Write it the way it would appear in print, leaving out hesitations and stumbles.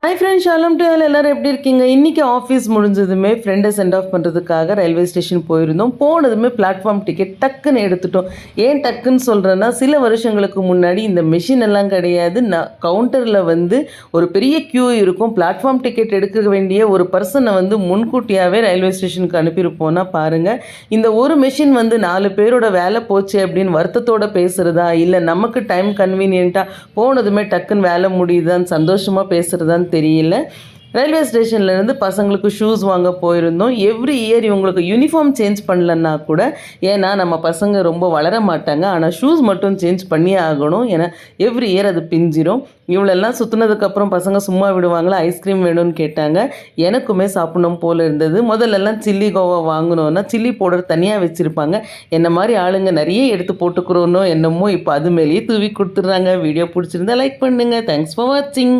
Hi friends, shalom to all. எல்லோரும் எப்படி இருக்கீங்க? இன்றைக்கி ஆஃபீஸ் முடிஞ்சதுமே ஃப்ரெண்டை சென்ட் ஆஃப் பண்ணுறதுக்காக ரயில்வே ஸ்டேஷன் போயிருந்தோம். போனதுமே பிளாட்ஃபார்ம் டிக்கெட் டக்குன்னு எடுத்துட்டோம். ஏன் டக்குன்னு சொல்கிறேன்னா, சில வருஷங்களுக்கு முன்னாடி இந்த மெஷின் எல்லாம் கிடையாது. கவுண்டரில் ஒரு பெரிய க்யூ இருக்கும். பிளாட்ஃபார்ம் டிக்கெட் எடுக்க வேண்டிய ஒரு பர்சனை முன்கூட்டியாகவே ரயில்வே ஸ்டேஷனுக்கு அனுப்பியிருப்போன்னா பாருங்கள். இந்த ஒரு மெஷின் 4 பேரோட வேலை போச்சு அப்படின்னு வருத்தத்தோடு பேசுகிறதா, இல்லை நமக்கு டைம் கன்வீனியண்ட்டாக போனதுமே டக்குன்னு வேலை முடியுதான்னு சந்தோஷமாக பேசுகிறதான்னு தெரியல. ரயில்வே ஸ்டேஷன்லேருந்து பசங்களுக்கு ஷூஸ் வாங்க போயிருந்தோம். எவ்ரி இயர் இவங்களுக்கு யூனிஃபார்ம் சேஞ்ச் பண்ணலன்னா கூட, ஏன்னா நம்ம பசங்க ரொம்ப வளர மாட்டாங்க, ஆனால் ஷூஸ் மட்டும் சேஞ்ச் பண்ணியே ஆகணும். ஏன்னா எவ்ரி இயர் அது பிஞ்சிரும். இவ்வளோலாம் சுற்றுனதுக்கப்புறம் பசங்க சும்மா விடுவாங்களா? ஐஸ்கிரீம் வேணும்னு கேட்டாங்க. எனக்குமே சாப்பிடணும் போல் இருந்தது. முதல்லலாம் சில்லி கோவா வாங்கினோன்னா சில்லி பவுடர் தனியாக வச்சுருப்பாங்க. என்ன மாதிரி ஆளுங்க நிறைய எடுத்து போட்டுக்கிறோன்னோ என்னமோ இப்போ அது மேலேயே தூவி கொடுத்துட்றாங்க. வீடியோ பிடிச்சிருந்தா லைக் பண்ணுங்கள். தேங்க்ஸ் ஃபார் வாட்சிங்.